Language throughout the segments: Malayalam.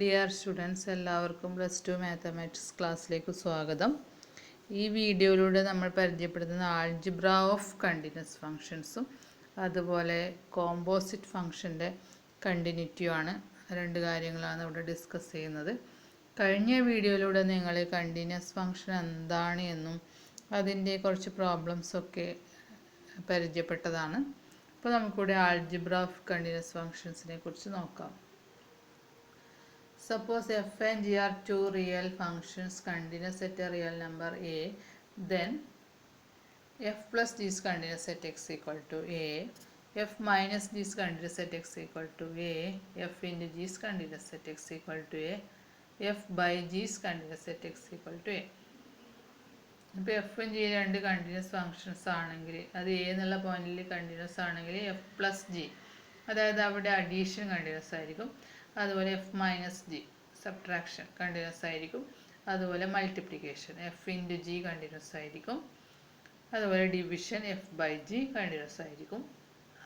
ഡിയർ സ്റ്റുഡൻസ്, എല്ലാവർക്കും +2 മാത്തമാറ്റിക്സ് ക്ലാസ്സിലേക്ക് സ്വാഗതം. ഈ വീഡിയോയിലൂടെ നമ്മൾ പരിചയപ്പെടുത്തുന്ന ആൾജിബ്ര ഓഫ് കണ്ടിന്യൂസ് ഫങ്ഷൻസും അതുപോലെ കോമ്പോസിറ്റ് ഫങ്ഷൻ്റെ കണ്ടിന്യൂറ്റിയുമാണ്. രണ്ട് കാര്യങ്ങളാണ് ഇവിടെ ഡിസ്കസ് ചെയ്യുന്നത്. കഴിഞ്ഞ വീഡിയോയിലൂടെ നിങ്ങൾ കണ്ടിന്യൂസ് ഫങ്ഷൻ എന്താണ് എന്നും അതിൻ്റെ കുറച്ച് പ്രോബ്ലംസൊക്കെ പരിചയപ്പെട്ടതാണ്. അപ്പോൾ നമുക്കിവിടെ ആൾജിബ്ര ഓഫ് കണ്ടിന്യൂസ് ഫങ്ഷൻസിനെ കുറിച്ച് നോക്കാം. Suppose f and g are two real functions continuous at a real number a, then f plus g is continuous at x equal to a, f minus g is continuous at x equal to a, f into g is continuous at x equal to a, f by g is continuous at x equal to a. ഇപ്പോൾ എഫും ജി രണ്ട് കണ്ടിന്യൂസ് ഫങ്ഷൻസ് ആണെങ്കിൽ അത് എ എന്നുള്ള പോയിന്റിൽ കണ്ടിന്യൂസ് ആണെങ്കിൽ എഫ് പ്ലസ് ജി, അതായത് അവിടെ അഡീഷൻ കണ്ടിന്യൂസ് ആയിരിക്കും. അതുപോലെ F minus G subtraction continuous ആയിരിക്കും. അതുപോലെ multiplication F into G continuous ആയിരിക്കും. അതുപോലെ division F by G continuous ആയിരിക്കും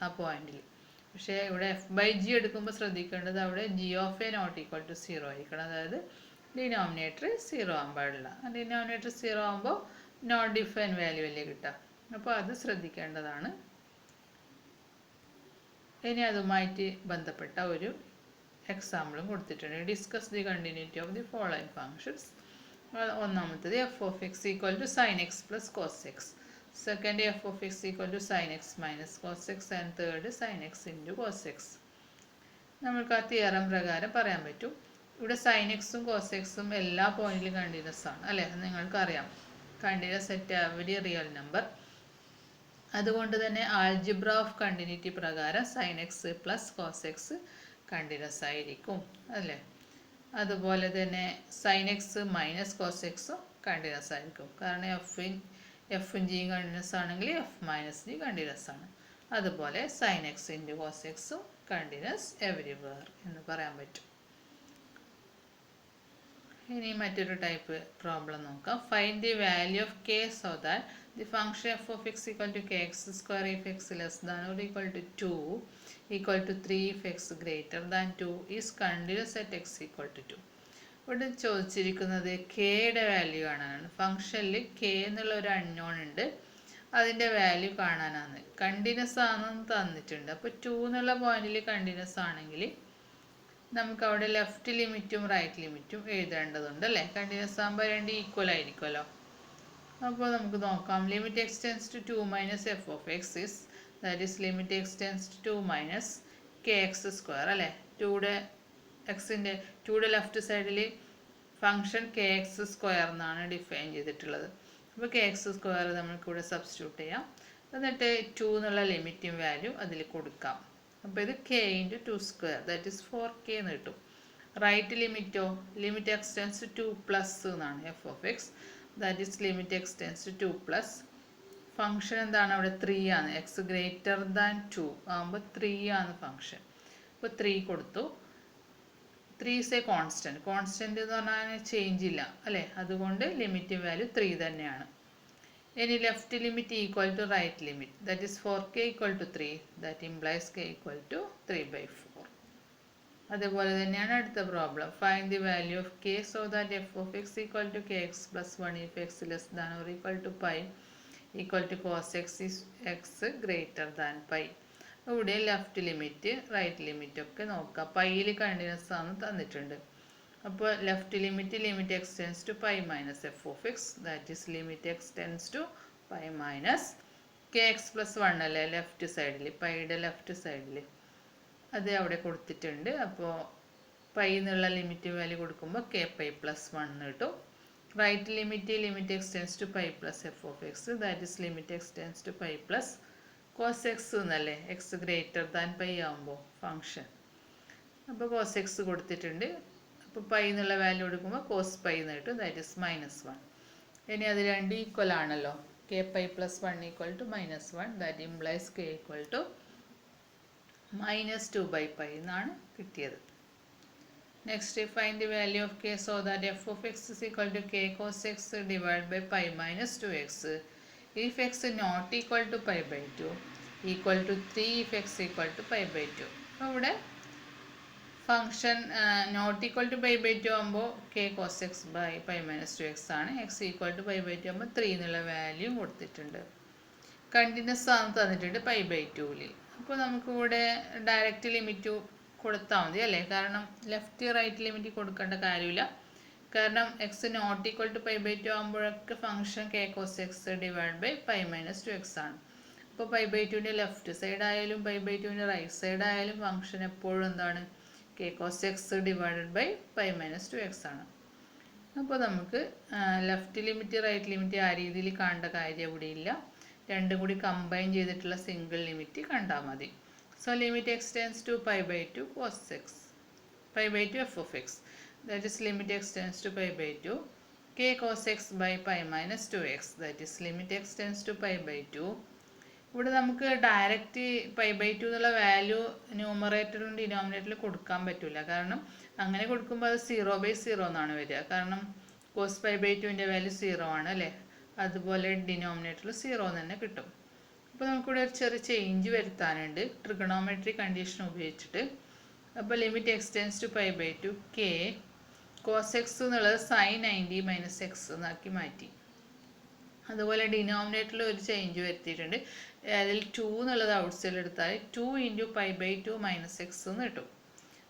ആ പോയിന്റിൽ. പക്ഷേ ഇവിടെ എഫ് ബൈ ജി എടുക്കുമ്പോൾ ശ്രദ്ധിക്കേണ്ടത് അവിടെ G of A not equal to 0 ആയിരിക്കണം. അതായത് ഡിനോമിനേറ്റർ 0 ആകാൻ പാടില്ല. ഡിനോമിനേറ്റർ 0 ആകുമ്പോൾ നോട്ട് ഡിഫൈൻ വാല്യൂ അല്ലേ കിട്ടുക. അപ്പോൾ അത് ശ്രദ്ധിക്കേണ്ടതാണ്. ഇനി അതുമായിട്ട് ബന്ധപ്പെട്ട ഒരു എക്സാമ്പിളും കൊടുത്തിട്ടുണ്ട്. Discuss the continuity of the following functions. ഒന്നാമത്തത് F of X equal to sine X plus cos X, second F of X equal to sine X minus cos X and third sine X into cos X. നമുക്ക് ആ തിയറം പ്രകാരം പറയാൻ പറ്റും. ഇവിടെ സൈൻ എക്സും കോസ് എക്സും എല്ലാ പോയിന്റിലും കണ്ടിന്യൂസ് ആണ് അല്ലേ, നിങ്ങൾക്കറിയാം. Continuous at every real number. അതുകൊണ്ട് തന്നെ ആൾജിബ്ര ഓഫ് കണ്ടിന്യൂറ്റി പ്രകാരം sine X plus cos X continuous ആയിരിക്കും അല്ലേ. അതുപോലെ തന്നെ സൈൻ എക്സ് മൈനസ് കോസ് എക്സും കണ്ടിന്യൂസ് ആയിരിക്കും. കാരണം എഫും ജിയും കണ്ടിന്യൂസ് ആണെങ്കിൽ എഫ് മൈനസ് ജി കണ്ടിന്യൂസ് ആണ്. അതുപോലെ സൈൻ എക്സ് ഇൻറ്റു കോസ് എക്സും കണ്ടിന്യൂസ് എവരിവെയർ എന്ന് പറയാൻ പറ്റും. ഇനി മറ്റൊരു ടൈപ്പ് പ്രോബ്ലം നോക്കാം. Find the value of K so that the function F of X equal to K X square if X less than or equal to 2 equal to 3 if X greater than 2 is continuous at X equal to 2. ഇവിടെ ചോദിച്ചിരിക്കുന്നത് കെയുടെ വാല്യൂ കാണാനാണ്. ഫംഗ്ഷനിൽ കെ എന്നുള്ള ഒരു അൺനോൺ ഉണ്ട്, അതിൻ്റെ വാല്യൂ കാണാനാണ്. കണ്ടിന്യൂസ് ആണെന്ന് തന്നിട്ടുണ്ട്. അപ്പോൾ 2 എന്നുള്ള പോയിന്റിൽ കണ്ടിന്യൂസ് ആണെങ്കിൽ നമുക്ക് അവിടെ ലെഫ്റ്റ് ലിമിറ്റും റൈറ്റ് ലിമിറ്റും എഴുതേണ്ടതുണ്ട് അല്ലേ. കണ്ടിന്യൂസ് ആകുമ്പോൾ രണ്ട് ഈക്വൽ ആയിരിക്കുമല്ലോ. അപ്പോൾ നമുക്ക് നോക്കാം. Limit X tends to 2 minus F of X is, that is limit X tends to 2 minus K X square അല്ലേ. 2യുടെ ലെഫ്റ്റ് സൈഡിൽ ഫംഗ്ഷൻ കെ എക്സ് സ്ക്വയർ എന്നാണ് ഡിഫൈൻ ചെയ്തിട്ടുള്ളത്. അപ്പോൾ കെ എക്സ് സ്ക്വയർ നമുക്കിവിടെ സബ്സ്റ്റിറ്റ്യൂട്ട് ചെയ്യാം. എന്നിട്ട് 2 എന്നുള്ള ലിമിറ്റും വാല്യൂ അതിൽ കൊടുക്കാം. അപ്പോൾ ഇത് K into 2 square that is 4k എന്ന് കിട്ടും. റൈറ്റ് ലിമിറ്റോ ലിമിറ്റ് എക്സ്റ്റെൻസ് ടു പ്ലസ് എന്നാണ് F of X, that is limit X tends to plus. Function എന്താണ് അവിടെ 3 ആണ്. എക്സ് ഗ്രേറ്റർ ദാൻ 2 ആകുമ്പോൾ 3 ആണ് ഫംഗ്ഷൻ. അപ്പോൾ 3 കൊടുത്തു. 3 ഈസ് എ കോൺസ്റ്റൻറ്റ്. കോൺസ്റ്റൻറ്റ് എന്ന് പറഞ്ഞാൽ ചേഞ്ച് ഇല്ല അല്ലേ. അതുകൊണ്ട് ലിമിറ്റ് വാല്യൂ 3 തന്നെയാണ്. ഇനി left limit equal to right limit, that is 4k equal to 3, that implies k equal to 3/4. അതുപോലെ തന്നെയാണ് അടുത്ത problem. Find the value of k so that F of X equal to kx plus 1 if X less than or equal to pi equal to cos X is X greater than pi. ഇവിടെ ലെഫ്റ്റ് ലിമിറ്റ് റൈറ്റ് ലിമിറ്റ് ഒക്കെ നോക്കാം. പൈയിൽ കണ്ടിന്യൂസ് ആണ് തന്നിട്ടുണ്ട്. അപ്പോൾ left limit X tends to pi minus F of X, that is limit X tends to pi minus K X plus 1 അല്ലേ ലെഫ്റ്റ് സൈഡിൽ, പൈയുടെ ലെഫ്റ്റ് സൈഡിൽ അത് അവിടെ കൊടുത്തിട്ടുണ്ട്. അപ്പോൾ പൈ എന്നുള്ള ലിമിറ്റ് വാല്യൂ കൊടുക്കുമ്പോൾ കെ പൈ പ്ലസ് 1 കിട്ടും. Right limit X tends to pi plus F of X, that is limit X tends to pi plus cos X എന്നല്ലേ, എക്സ് ഗ്രേറ്റർ ദാൻ പൈ ആകുമ്പോൾ ഫംഗ്ഷൻ. അപ്പോൾ കോസ് എക്സ് കൊടുത്തിട്ടുണ്ട്. അപ്പോൾ പൈ എന്നുള്ള വാല്യൂ കൊടുക്കുമ്പോൾ കോസ് പൈ എന്ന് കിട്ടും, ദാറ്റ് ഈസ് -1. ഇനി അത് രണ്ട് ഈക്വൽ ആണല്ലോ. K pi plus 1 equal to -1, that implies K equal to -2/π എന്നാണ് കിട്ടിയത്. Next find the value of K so that F of X is equal to K cos X divide by pi minus 2x if X not equal to π/2 equal to 3 if X equal to π/2. അപ്പോൾ ഇവിടെ function not equal to pi by two ആകുമ്പോൾ K cos X by pi minus two X ആണ്. X equal to pi by two ആകുമ്പോൾ 3 എന്നുള്ള വാല്യൂ കൊടുത്തിട്ടുണ്ട്. കണ്ടിന്യൂസ് ആണ് തന്നിട്ടുണ്ട് പൈ ബൈ ടുവിൽ. അപ്പോൾ നമുക്കിവിടെ ഡയറക്റ്റ് ലിമിറ്റ് കൊടുത്താൽ മതി അല്ലേ, കാരണം ലെഫ്റ്റ് റൈറ്റ് ലിമിറ്റ് കൊടുക്കേണ്ട കാര്യമില്ല. കാരണം X not equal to pi by two ആകുമ്പോഴൊക്കെ function K cos X divide by pi minus two X ആണ്. അപ്പോൾ പൈ ബൈ ടുവിൻ്റെ ലെഫ്റ്റ് സൈഡ് ആയാലും പൈ ബൈ ടുവിൻ്റെ റൈറ്റ് സൈഡ് ആയാലും ഫംഗ്ഷൻ എപ്പോഴും എന്താണ്, K cos X divided by pi minus two X ആണ്. അപ്പോൾ നമുക്ക് ലെഫ്റ്റ് ലിമിറ്റ് റൈറ്റ് ലിമിറ്റ് ആ രീതിയിൽ കാണേണ്ട കാര്യം ഇവിടെ ഇല്ല. രണ്ടും കൂടി കമ്പൈൻ ചെയ്തിട്ടുള്ള സിംഗിൾ ലിമിറ്റ് കണ്ടാൽ മതി. So limit X tends to pi by two cos X pi by two F of X, that is limit X tends to pi by two K cos X by pi minus two X, that is limit X tends to pi by two. ഇവിടെ നമുക്ക് ഡയറക്റ്റ് പൈ ബൈ ടു എന്നുള്ള വാല്യൂ ന്യൂമറേറ്ററും ഡിനോമിനേറ്ററിൽ കൊടുക്കാൻ പറ്റില്ല. കാരണം അങ്ങനെ കൊടുക്കുമ്പോൾ അത് 0/0 എന്നാണ് വരിക. കാരണം കോസ് പൈ ബൈ ടുവിൻ്റെ വാല്യൂ 0 ആണ് അല്ലേ, അതുപോലെ ഡിനോമിനേറ്ററിൽ 0 തന്നെ കിട്ടും. അപ്പോൾ നമുക്കിവിടെ ഒരു ചെറിയ ചേഞ്ച് വരുത്താനുണ്ട് ട്രിഗണോമെട്രി കണ്ടീഷൻ ഉപയോഗിച്ചിട്ട്. അപ്പോൾ limit X tends to pi by two K cos X എന്നുള്ളത് സൈൻ 90 മൈനസ് എക്സ് എന്നാക്കി മാറ്റി. അതുപോലെ ഡിനോമിനേറ്ററിൽ ഒരു ചേഞ്ച് വരുത്തിയിട്ടുണ്ട്. അതിൽ 2 എന്നുള്ളത് ഔട്ട് സൈഡിൽ എടുത്താൽ 2 into pi by two minus X എന്ന് കിട്ടും.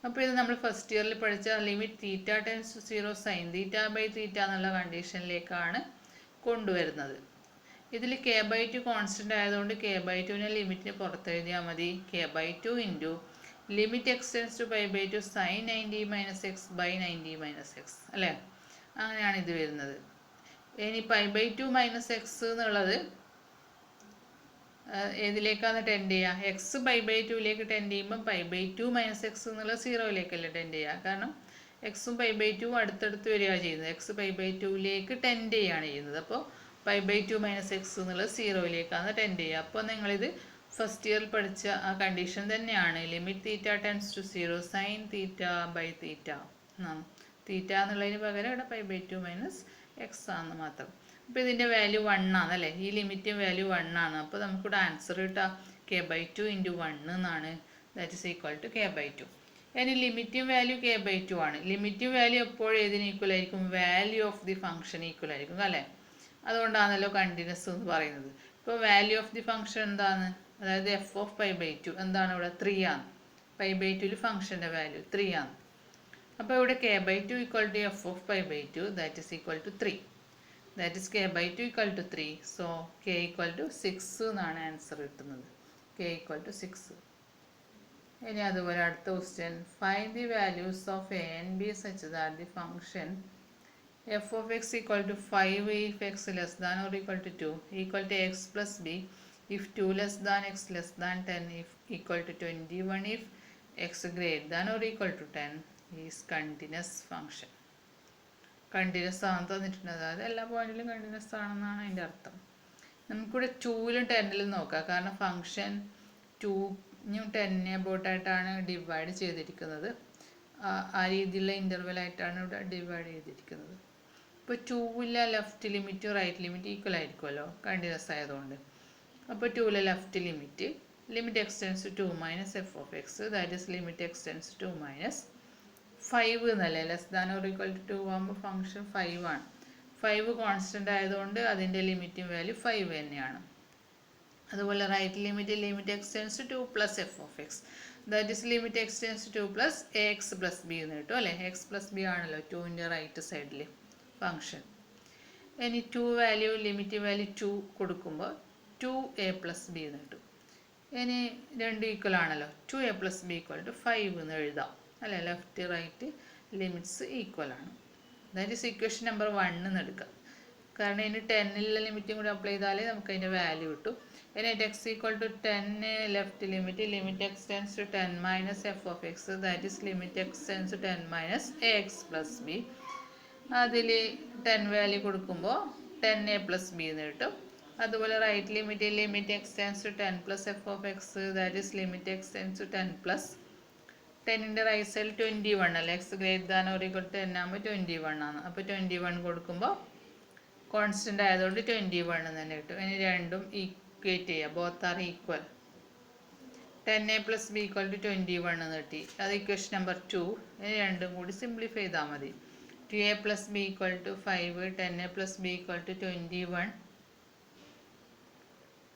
അപ്പോൾ ഇത് നമ്മൾ ഫസ്റ്റ് ഇയറിൽ പഠിച്ച limit theta tends to 0 sine theta by theta എന്നുള്ള കണ്ടീഷനിലേക്കാണ് കൊണ്ടുവരുന്നത്. ഇതിൽ കെ ബൈ ടു കോൺസ്റ്റൻ്റ് ആയതുകൊണ്ട് കെ ബൈ ടുവിനെ ലിമിറ്റിന് പുറത്തെഴുതിയാൽ മതി. K by two into limit X tends to pi by two sine 90 minus X by 90 minus X അല്ലേ, അങ്ങനെയാണ് ഇത് വരുന്നത്. ഇനി pi by two minus X എന്നുള്ളത് ഏതിലേക്കാണ് ടെൻഡ് ചെയ്യുക, എക്സ് പൈ ബൈ ടുവിലേക്ക് ടെൻഡ് ചെയ്യുമ്പം pi by two minus X എന്നുള്ളത് 0ലേക്കല്ലേ ടെൻഡ് ചെയ്യുക. കാരണം എക്സും പൈ ബൈ ടു അടുത്തടുത്ത് വരികയാണ് ചെയ്യുന്നത്. എക്സ് പൈ ബൈ ടുവിലേക്ക് ടെൻഡ് ചെയ്യുകയാണ് ചെയ്യുന്നത്. അപ്പോൾ pi by two minus X എന്നുള്ളത് 0ലേക്കാണ് ടെൻഡ് ചെയ്യുക. അപ്പോൾ നിങ്ങളിത് ഫസ്റ്റ് ഇയറിൽ പഠിച്ച ആ കണ്ടീഷൻ തന്നെയാണ്. Limit theta tends to 0 sine theta by theta, theta എന്നുള്ളതിന് പകരം ഇവിടെ pi by two minus X ആണെന്ന് മാത്രം. അപ്പോൾ ഇതിൻ്റെ വാല്യൂ 1 ആണ് അല്ലേ, ഈ ലിമിറ്റും വാല്യൂ 1 ആണ്. അപ്പോൾ നമുക്കിവിടെ ആൻസർ കിട്ടുക കെ ബൈ ടു ഇൻറ്റു 1 എന്നാണ്, that is equal to K by two. ഇനി ലിമിറ്റും വാല്യൂ കെ ബൈ ടു ആണ്. ലിമിറ്റും വാല്യൂ എപ്പോഴും ഏതിന് ഈക്വൽ ആയിരിക്കും, value of the function equal ആയിരിക്കും അല്ലേ. അതുകൊണ്ടാണല്ലോ കണ്ടിന്യൂസ് എന്ന് പറയുന്നത്. ഇപ്പോൾ വാല്യൂ ഓഫ് ദി ഫംഗ്ഷൻ എന്താണ്, അതായത് F of pi by two എന്താണ് ഇവിടെ 3 ആണ്. പൈ ബൈ ടുവിൽ ഫംഗ്ഷൻ്റെ വാല്യൂ 3 ആണ്. അപ്പോൾ ഇവിടെ K by two equal to F of pi by two that is equal to 3, that is K by two equal to 3. So K equal to 6 എന്നാണ് ആൻസർ കിട്ടുന്നത്, കെ ഈക്വൽ ടു 6. ഇനി അതുപോലെ അടുത്ത question, find the values of A and B such that the function F of X equal to 5 if X less than or equal to 2 equal to X plus B if 2 less than X less than 10 if equal to 21 if X greater than or equal to 10 is continuous function. Continuous ആണെന്ന് തന്നിട്ടുണ്ട്, അതായത് എല്ലാ പോയിന്റിലും കണ്ടിന്യൂസ് ആണെന്നാണ് അതിൻ്റെ അർത്ഥം. നമുക്കിവിടെ 2ലും 10ലും നോക്കാം. കാരണം ഫംഗ്ഷൻ 2നും 10നെ അബൌട്ടായിട്ടാണ് ഡിവൈഡ് ചെയ്തിരിക്കുന്നത്. ആ രീതിയിലുള്ള ഇൻ്റർവെലായിട്ടാണ് ഇവിടെ ഡിവൈഡ് ചെയ്തിരിക്കുന്നത്. ഇപ്പോൾ 2ലെ ലെഫ്റ്റ് ലിമിറ്റും റൈറ്റ് ലിമിറ്റ് ഈക്വൽ ആയിരിക്കുമല്ലോ കണ്ടിന്യൂസ് ആയതുകൊണ്ട്. അപ്പോൾ 2ലെ left limit limit X tends to 2 minus F of X, that is limit X tends to 2 minus 5 എന്നല്ലേ, less than or equal to 2 ആകുമ്പോൾ ഫംഗ്ഷൻ 5 ആണ്. 5 കോൺസ്റ്റൻ്റ് ആയതുകൊണ്ട് അതിൻ്റെ ലിമിറ്റും വാല്യൂ 5 തന്നെയാണ്. അതുപോലെ right limit limit X tends to 2 plus F of X, that is limit X tends to 2 plus A X plus B എന്ന് കിട്ടും അല്ലേ. എക്സ് പ്ലസ് ബി ആണല്ലോ 2ൻ്റെ റൈറ്റ് സൈഡിൽ ഫംഗ്ഷൻ. ഇനി 2 വാല്യൂ ലിമിറ്റ് വാല്യൂ 2 കൊടുക്കുമ്പോൾ 2a പ്ലസ് ബി എന്ന് കിട്ടും. ഇനി 2 ഈക്വൽ ആണല്ലോ, 2a plus B equal to 5 എന്ന് എഴുതാം അല്ലേ. ലെഫ്റ്റ് റൈറ്റ് ലിമിറ്റ്സ് ഈക്വൽ ആണ്, ദാറ്റ് ഇസ് ഇക്വേഷൻ നമ്പർ 1 എന്ന് എടുക്കാം. കാരണം ഇനി 10ലുള്ള ലിമിറ്റും കൂടി അപ്ലൈ ചെയ്താലേ നമുക്ക് അതിൻ്റെ വാല്യൂ കിട്ടും. ഇനി X equal to 10 left limit limit X tends to 10 minus F of X, that is limit X tends to 10 minus A X plus B. അതിൽ 10 വാല്യൂ കൊടുക്കുമ്പോൾ 10a പ്ലസ് ബി എന്ന് കിട്ടും. അതുപോലെ right limit limit X tends to 10 plus F of X, that is limit X tends to 10 plus 10ൻ്റെ റൈറ്റ് സൈഡിൽ 21 അല്ലേ, X greater than or equal to 10 ആകുമ്പോൾ 21 ആണ്. അപ്പോൾ 21 കൊടുക്കുമ്പോൾ കോൺസ്റ്റൻ്റ് ആയതുകൊണ്ട് 21 തന്നെ കിട്ടും. ഇനി രണ്ടും ഈക്വേറ്റ് ചെയ്യുക, both are equal. 10a plus b equal to 21 എന്ന് കിട്ടി. അത് ഇക്വേഷൻ നമ്പർ 2. ഇനി രണ്ടും കൂടി സിംപ്ലിഫൈ ചെയ്താൽ മതി. 2a plus b equal to 5, 10a plus b equal to 21.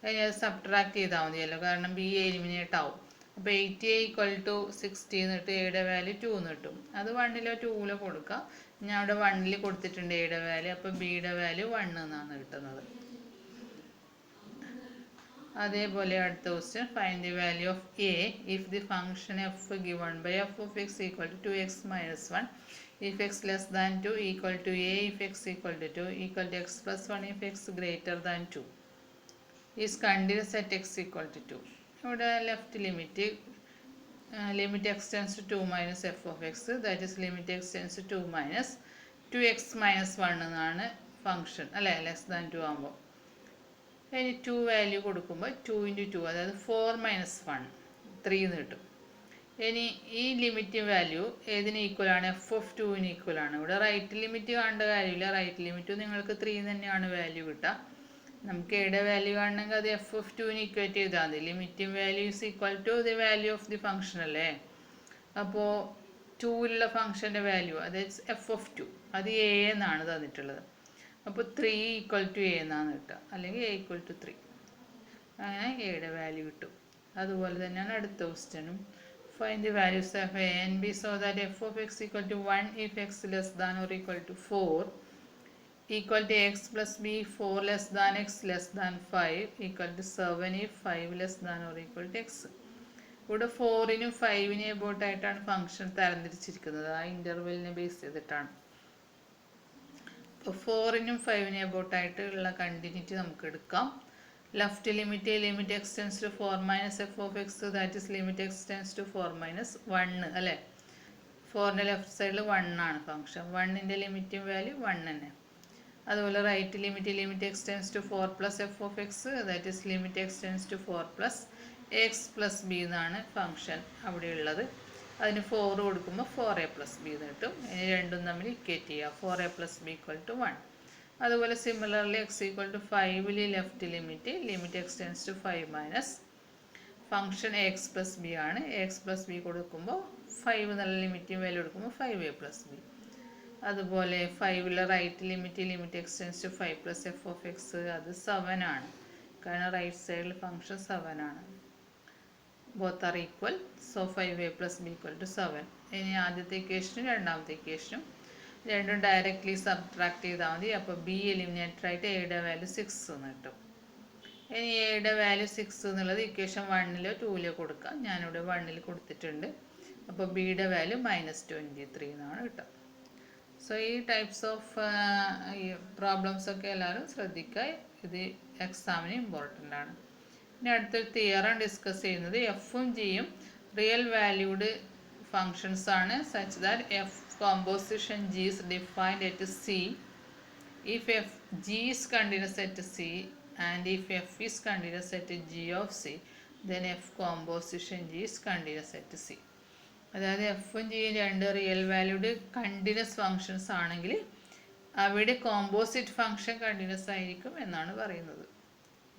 ഇനി അത് സബ്ട്രാക്ട് ചെയ്താൽ മതിയല്ലോ, കാരണം b എലിമിനേറ്റ് ആവും. അപ്പോൾ 8a equal to 60 എന്നിട്ട് എയുടെ വാല്യൂ 2 എന്ന് കിട്ടും. അത് 1ലോ 2ലോ കൊടുക്കാം. ഞാൻ അവിടെ 1ൽ കൊടുത്തിട്ടുണ്ട് എയുടെ വാല്യൂ, അപ്പോൾ ബിയുടെ വാല്യൂ 1 എന്നാണ് കിട്ടുന്നത്. അതേപോലെ അടുത്ത question, find the value of A if the function F given by F of X equal to 2x minus 1 if x less than 2 equal to a if x equal to 2 equal to x plus 1 if x greater than 2 is continuous at x equal to 2. ഇവിടെ left limit limit x tends to 2 minus f of x, that is limit x tends to 2 minus 2x minus 1 എന്നാണ് ഫംഗ്ഷൻ അല്ലേ, ലെസ് ദാൻ 2 ആകുമ്പോൾ. ഇനി 2 വാല്യൂ കൊടുക്കുമ്പോൾ 2 × 2 അതായത് 4 minus 1 3 എന്ന് കിട്ടും. ഇനി ഈ ലിമിറ്റ് വാല്യൂ ഏതിന് ഈക്വൽ ആണ്? എഫ് ഓഫ് 2ന് ഈക്വൽ ആണ്. ഇവിടെ റൈറ്റ് ലിമിറ്റ് കാണേണ്ട കാര്യമില്ല, റൈറ്റ് ലിമിറ്റ് നിങ്ങൾക്ക് 3 തന്നെയാണ് വാല്യൂ കിട്ടുക. നമുക്ക് എയുടെ വാല്യൂ കാണണമെങ്കിൽ അത് എഫ് ഓഫ് 2ന് ഇക്വേറ്റ് ചെയ്താൽ മതി. Limit value is equal to the value of the function അല്ലേ. അപ്പോൾ 2ലുള്ള ഫംഗ്ഷൻ്റെ വാല്യൂ അതായത് എഫ് ഓഫ് 2 അത് എ എന്നാണ് തന്നിട്ടുള്ളത്. അപ്പോൾ 3 ഈക്വൽ ടു എ എന്നാണ് കിട്ടുക, അല്ലെങ്കിൽ എ ഈക്വൽ ടു 3. അങ്ങനെ എയുടെ വാല്യൂ കിട്ടും. അതുപോലെ തന്നെയാണ് അടുത്ത ക്വസ്റ്റ്യനും. Find the values of A and B so that F of X equal to 1 if X less than or equal to 4 equal to x plus b 4 less than x less than 5 equal to 7 if 5 less than or equal to x. ഇവിടെ 4നും 5നും എബൌട്ട് ആയിട്ടാണ് ഫംഗ്ഷൻ തരംതിരിച്ചിരിക്കുന്നത്, ആ ഇൻ്റർവെല്ലിനെ ബേസ് ചെയ്തിട്ടാണ്. അപ്പോൾ 4നും 5നും എബൌട്ട് ആയിട്ടുള്ള കണ്ടിന്യൂറ്റി നമുക്ക് എടുക്കാം. Left limit limit X tends to 4 minus F of X, that is limit X tends to 4 minus 1 അല്ലേ. 4ൻ്റെ ലെഫ്റ്റ് സൈഡിൽ 1 ആണ് ഫംഗ്ഷൻ, 1ൻ്റെ ലിമിറ്റും വാല്യൂ 1 തന്നെ. അതുപോലെ right limit limit X tends to 4 plus F of X, that is limit X tends to 4 plus X plus B എന്നാണ് ഫംഗ്ഷൻ അവിടെയുള്ളത്. അതിന് 4 കൊടുക്കുമ്പോൾ 4a പ്ലസ് ബി എന്ന് കിട്ടും. ഇനി രണ്ടും തമ്മിൽ ഇക്വേറ്റ് ചെയ്യുക, 4a plus B equal to 1. അതുപോലെ സിമിലർലി എക്സ് ഈക്വൽ ടു 5ൽ left limit limit X tends to 5 minus function X plus B ആണ്. എക്സ് പ്ലസ് ബി കൊടുക്കുമ്പോൾ 5 എന്നുള്ള ലിമിറ്റും വാല്യൂ കൊടുക്കുമ്പോൾ 5a പ്ലസ് ബി. അതുപോലെ 5ലെ right limit limit X tends to 5 plus F of X, അത് 7 ആണ്, കാരണം റൈറ്റ് സൈഡിൽ ഫംഗ്ഷൻ 7 ആണ്. Both are equal, so 5a plus B equal to 7. ഇനി ആദ്യത്തെ ഇക്വേഷനും രണ്ടാമത്തെ ഇക്വേഷനും രണ്ടും ഡയറക്റ്റ്ലി സബ്ട്രാക്ട് ചെയ്താൽ മതി. അപ്പോൾ ബി എലിമിനേറ്റഡ് ആയിട്ട് എയുടെ വാല്യൂ 6 എന്ന് കിട്ടും. ഇനി എയുടെ വാല്യൂ 6 എന്നുള്ളത് ഇക്വേഷൻ 1ലോ 2ലോ കൊടുക്കാം. ഞാനിവിടെ 1ൽ കൊടുത്തിട്ടുണ്ട്. അപ്പോൾ ബിയുടെ വാല്യൂ -23 എന്നാണ് കിട്ടുക. സോ ഈ ടൈപ്സ് ഓഫ് പ്രോബ്ലംസ് ഒക്കെ എല്ലാവരും ശ്രദ്ധിക്കുക, ഇത് എക്സാമിന് ഇമ്പോർട്ടൻ്റ് ആണ്. ഇനി അടുത്തൊരു തിയറം ഡിസ്കസ് ചെയ്യുന്നത് എഫും ജിയും റിയൽ വാല്യൂഡ് ഫങ്ഷൻസ് ആണ്, such that F composition G is defined at C if F G is continuous at C and if F is continuous at G of C then F composition G is continuous at C. അതായത് എഫും ജിയും രണ്ട് റിയൽ വാല്യൂഡ് കണ്ടിന്യൂസ് ഫങ്ഷൻസ് ആണെങ്കിൽ അവിടെ കോമ്പോസിറ്റ് ഫങ്ഷൻ കണ്ടിന്യൂസ് ആയിരിക്കും എന്നാണ് പറയുന്നത്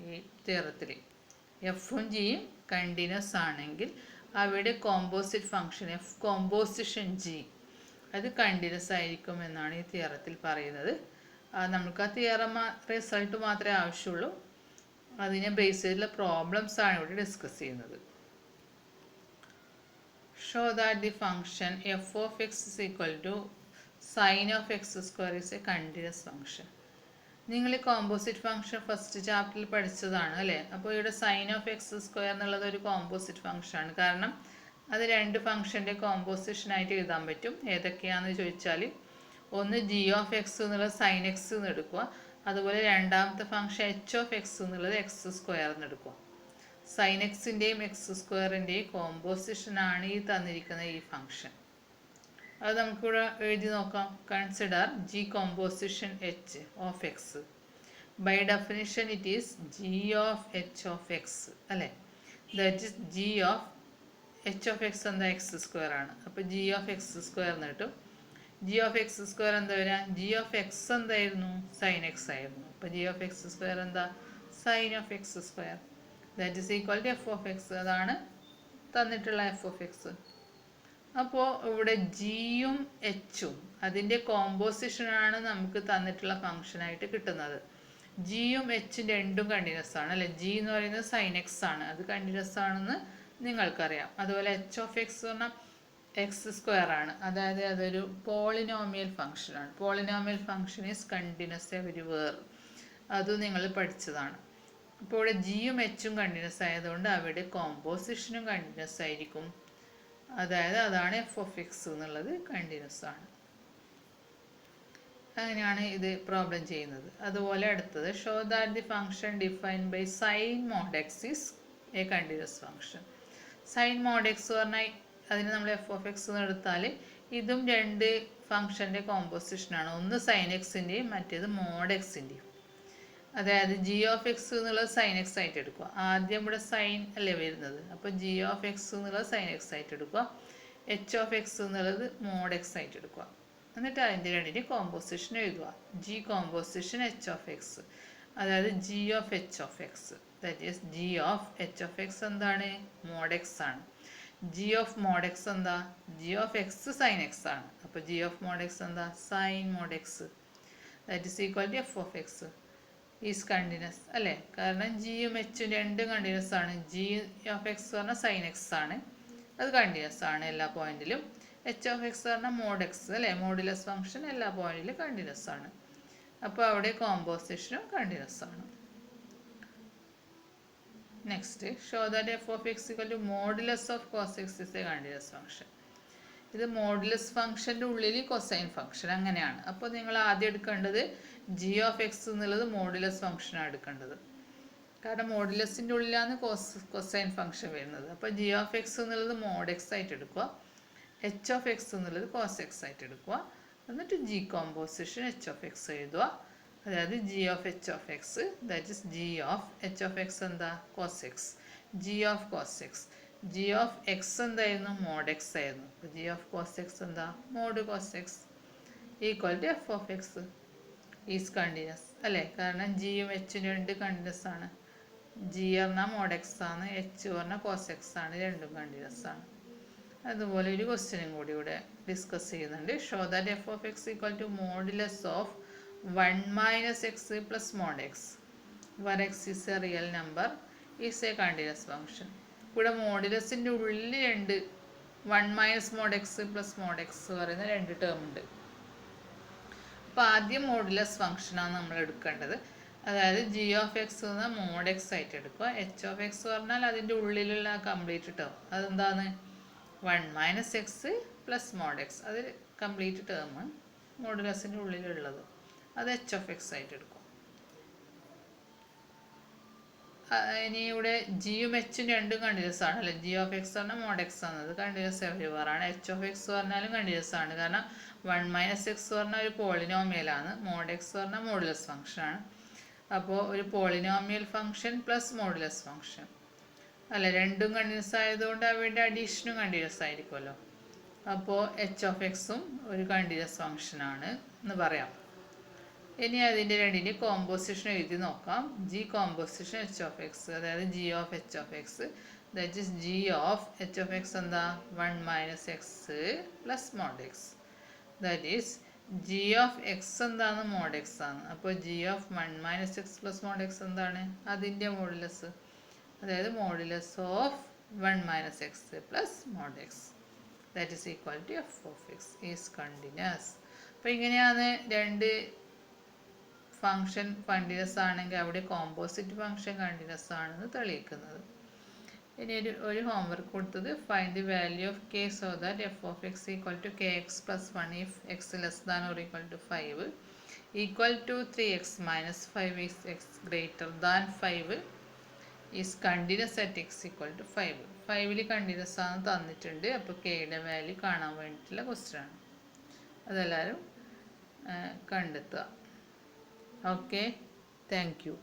ഈ തിയറത്തിൽ. എഫും ജിയും കണ്ടിന്യൂസ് ആണെങ്കിൽ അവിടെ composite function F composition G അത് കണ്ടിന്യൂസ് ആയിരിക്കും എന്നാണ് ഈ തിയറത്തിൽ പറയുന്നത്. നമുക്ക് ആ തിയറം റിസൾട്ട് മാത്രമേ ആവശ്യമുള്ളൂ. അതിനെ ബേസ് ചെയ്തിട്ടുള്ള പ്രോബ്ലംസ് ആണ് ഇവിടെ ഡിസ്കസ് ചെയ്യുന്നത്. Show that the function f of x is equal to sin of x square is a continuous function. നിങ്ങൾ കോമ്പോസിറ്റ് ഫംഗ്ഷൻ ഫസ്റ്റ് ചാപ്റ്ററിൽ പഠിച്ചതാണ് അല്ലേ. അപ്പോൾ ഇവിടെ സൈൻ ഓഫ് എക്സ് സ്ക്വയർ എന്നുള്ളത് ഒരു കോമ്പോസിറ്റ് ഫംഗ്ഷനാണ്, കാരണം അത് രണ്ട് ഫംഗ്ഷൻ്റെ കോമ്പോസിഷനായിട്ട് എഴുതാൻ പറ്റും. ഏതൊക്കെയാണെന്ന് ചോദിച്ചാൽ ഒന്ന് ജി ഓഫ് എക്സ് എന്നുള്ളത് സൈൻ എക്സ് എന്ന് എടുക്കുക, അതുപോലെ രണ്ടാമത്തെ ഫംഗ്ഷൻ എച്ച് ഓഫ് എക്സ് എന്നുള്ളത് എക്സ് സ്ക്വയർ എന്ന് എടുക്കുക. സൈൻ എക്സിൻ്റെയും എക്സ് സ്ക്വയറിൻ്റെയും കോമ്പോസിഷനാണ് ഈ തന്നിരിക്കുന്ന ഈ ഫംഗ്ഷൻ. അത് നമുക്കിവിടെ എഴുതി നോക്കാം. Consider G composition H of X. By definition it is G of H of X അല്ലേ. That is G of H of X എന്താ എക്സ് സ്ക്വയർ ആണ്. അപ്പോൾ ജി ഓഫ് എക്സ് സ്ക്വയർ എന്ന് കിട്ടും. ജി ഓഫ് എക്സ് സ്ക്വയർ എന്താ വരിക? ജി ഓഫ് എക്സ് എന്തായിരുന്നു? സൈൻ എക്സ് ആയിരുന്നു. അപ്പോൾ ജി ഓഫ് എക്സ് സ്ക്വയർ എന്താ? Sine of X square. That is equal to F of X. അതാണ് തന്നിട്ടുള്ള എഫ് ഓഫ് എക്സ്. അപ്പോൾ ഇവിടെ ജിയും എച്ചും അതിൻ്റെ കോമ്പോസിഷനാണ് നമുക്ക് തന്നിട്ടുള്ള ഫംഗ്ഷനായിട്ട് കിട്ടുന്നത്. ജിയും എച്ചും രണ്ടും കണ്ടിന്യൂസ് ആണ് അല്ലേ. ജി എന്ന് പറയുന്നത് സൈൻ എക്സ് ആണ്, അത് കണ്ടിന്യൂസ് ആണെന്ന് നിങ്ങൾക്കറിയാം. അതുപോലെ എച്ച് ഓഫ് എക്സ് പറഞ്ഞാൽ എക്സ് സ്ക്വയർ ആണ്, അതായത് അതൊരു പോളിനോമിയൽ ഫംഗ്ഷനാണ്. Polynomial function is continuous everywhere, അതും നിങ്ങൾ പഠിച്ചതാണ്. അപ്പോൾ ഇവിടെ ജിയും എച്ചും കണ്ടിന്യൂസ് ആയതുകൊണ്ട് അവിടെ കോമ്പോസിഷനും കണ്ടിന്യൂസ് ആയിരിക്കും. അതായത് അതാണ് എഫ് ഓഫ് എക്സ് എന്നുള്ളത് കണ്ടിന്യൂസ് ആണ്. അങ്ങനെയാണ് ഇത് പ്രോബ്ലം ചെയ്യുന്നത്. അതുപോലെ അടുത്തത് show that the function defined by sine mod X is a continuous function. Sine mod X പറഞ്ഞാൽ അതിന് നമ്മൾ എഫ് ഓഫ് എക്സ് എന്ന് എടുത്താൽ ഇതും രണ്ട് ഫംഗ്ഷൻ്റെ കോമ്പോസിഷനാണ്. ഒന്ന് സൈൻ എക്സിൻ്റെയും മറ്റേത് മോഡ് എക്സിൻ്റെയും. അതായത് ജി ഓഫ് എക്സ് എന്നുള്ളത് സൈൻ എക്സ് ആയിട്ട് എടുക്കുക. ആദ്യം ഇവിടെ സൈൻ അല്ലേ വരുന്നത്, അപ്പോൾ ജി ഓഫ് എക്സ് എന്നുള്ളത് സൈൻ എക്സ് ആയിട്ട് എടുക്കുക. എച്ച് ഓഫ് എക്സ് എന്നുള്ളത് മോഡ് എക്സ് ആയിട്ട് എടുക്കുക. എന്നിട്ട് അതിൻ്റെ രണ്ടിൻ്റെ കോമ്പോസിഷൻ എഴുതുക. G composition H of X, അതായത് G of H of X, that is G of H of X എന്താണ്? മോഡ് എക്സ് ആണ്. ജി ഓഫ് മോഡ് എക്സ് എന്താ? G of X sign X ആണ്. അപ്പോൾ ജി ഓഫ് മോഡ് എക്സ് എന്താ? Sine mod X, that is equal to F of X is continuous അല്ലേ. കാരണം ജിയും എച്ചും രണ്ടും കണ്ടിന്യൂസ് ആണ്. ജി ഓഫ് എക്സ് പറഞ്ഞാൽ സൈൻ എക്സ് ആണ്, അത് കണ്ടിന്യൂസ് ആണ് എല്ലാ പോയിന്റിലും. എച്ച് ഓഫ് എക്സ് പറഞ്ഞാൽ മോഡ് എക്സ് അല്ലേ, മോഡുലസ് ഫംഗ്ഷൻ എല്ലാ പോയിന്റിലും കണ്ടിന്യൂസ് ആണ്. അപ്പോൾ അവിടെ കോമ്പോസിഷനും കണ്ടിന്യൂസ് ആണ്. Next show that F of X equal to modulus of cos X is A continuous function. ഇത് മോഡുലസ് ഫംഗ്ഷൻ്റെ ഉള്ളിൽ കൊസൈൻ ഫംഗ്ഷൻ അങ്ങനെയാണ്. അപ്പോൾ നിങ്ങൾ ആദ്യം എടുക്കേണ്ടത് ജി ഓഫ് എക്സ് എന്നുള്ളത് മോഡുലസ് ഫംഗ്ഷനാണ് എടുക്കേണ്ടത്. കാരണം മോഡുലസിൻ്റെ ഉള്ളിലാണ് കൊസൈൻ ഫംഗ്ഷൻ വരുന്നത്. അപ്പോൾ ജി ഓഫ് എക്സ് എന്നുള്ളത് മോഡ് എക്സ് ആയിട്ട് എടുക്കുക, എച്ച് ഓഫ് എക്സ് എന്നുള്ളത് കോസ് എക്സ് ആയിട്ട് എടുക്കുക. എന്നിട്ട് G composition H of X എഴുതുക. അതായത് G of H of X, that is G of H of X എന്താ? Cos X. G of cos X, G of X എന്തായിരുന്നു? മോഡ് എക്സ് ആയിരുന്നു. അപ്പോൾ ജി ഓഫ് കോസ് എക്സ് എന്താ? Mod cos x equal to F of X is continuous അല്ലേ. കാരണം ജിയും എച്ചും രണ്ട് കണ്ടിന്യൂസ് ആണ്. ജി പറഞ്ഞാൽ മോഡ് എക്സ് ആണ്, എച്ച് പറഞ്ഞാൽ കോസ് എക്സ് ആണ്, രണ്ടും കണ്ടിന്യൂസ് ആണ്. അതുപോലെ ഒരു ക്വസ്റ്റ്യനും കൂടി ഇവിടെ ഡിസ്കസ് ചെയ്യുന്നുണ്ട്. Show that F of X equal to modulus of 1 minus X plus mod x where x is a real number is a continuous function. ഇവിടെ മോഡുലസിൻ്റെ ഉള്ളിൽ രണ്ട് 1 minus mod x plus mod x പറയുന്ന രണ്ട് ടേം ഉണ്ട്. അപ്പോൾ ആദ്യം മോഡുലസ് ഫംഗ്ഷനാണ് നമ്മൾ എടുക്കേണ്ടത്. അതായത് ജി ഓഫ് എക്സ് എന്ന മോഡ് എക്സ് ആയിട്ട് എടുക്കുക. എച്ച് ഓഫ് എക്സ് പറഞ്ഞാൽ അതിൻ്റെ ഉള്ളിലുള്ള കംപ്ലീറ്റ് ടേം അതെന്താണ്? 1 minus X plus mod X, അത് കംപ്ലീറ്റ് ടേം മോഡുലസിൻ്റെ ഉള്ളിലുള്ളത്, അത് എച്ച് ഓഫ് എക്സ് ആയിട്ട് എടുക്കും. ഇനി ഇവിടെ ജിയും എച്ചും രണ്ടും കണ്ടിന്യൂസ് ആണ് അല്ലേ. ജി ഓഫ് എക്സ് പറഞ്ഞാൽ മോഡ് എക്സ് ആണ്, അത് കണ്ടിന്യൂസ് എവരിവർ ആണ്. എച്ച് ഓഫ് എക്സ് പറഞ്ഞാലും കണ്ടിന്യൂസ് ആണ്. കാരണം 1 മൈനസ് എക്സ് പറഞ്ഞാൽ ഒരു പോളിനോമിയലാണ്, മോഡ് എക്സ് പറഞ്ഞാൽ മോഡുലസ് ഫംഗ്ഷനാണ്. അപ്പോൾ ഒരു polynomial function plus modulus function അല്ല, രണ്ടും കണ്ടിന്യൂസ് ആയതുകൊണ്ട് അവയുടെ അഡീഷനും കണ്ടിന്യൂസ് ആയിരിക്കുമല്ലോ. അപ്പോൾ എച്ച് ഓഫ് എക്സും ഒരു കണ്ടിന്യൂസ് ഫംഗ്ഷനാണ് എന്ന് പറയാം. ഇനി അതിൻ്റെ രണ്ടിൻ്റെ കോമ്പോസിഷൻ എഴുതി നോക്കാം. G composition H of X, അതായത് G of H of X, that is G of H of X എന്താ? 1 minus X plus mod X, that is G of X എന്താണ്? മോഡ് എക്സ് ആണ്. അപ്പോൾ G of 1 minus X plus mod X എന്താണ്? അതിൻ്റെ മോഡുലസ്, അതായത് modulus of 1 minus X plus mod X, that is equal to F of X is continuous. അപ്പോൾ ഇങ്ങനെയാണ് രണ്ട് ഫംഗ്ഷൻ കണ്ടിന്യൂസ് ആണെങ്കിൽ അവിടെ കോമ്പോസിറ്റ് ഫംഗ്ഷൻ കണ്ടിന്യൂസ് ആണെന്ന് തെളിയിക്കുന്നത്. ഇനി ഒരു ഹോംവർക്ക് കൊടുത്തത് find the value of K so that F of X equal to K X plus 1 if X less than or equal to 5 equal to 3x minus 5 is X greater than 5 is continuous at X equal to 5. 5ൽ കണ്ടിന്യൂസ് ആണ് തന്നിട്ടുണ്ട്. അപ്പോൾ കെയുടെ വാല്യൂ കാണാൻ വേണ്ടിയിട്ടുള്ള ക്വസ്റ്റ്യൻ ആണ്. അതെല്ലാവരും കണ്ടെത്തുക. Okay, thank you.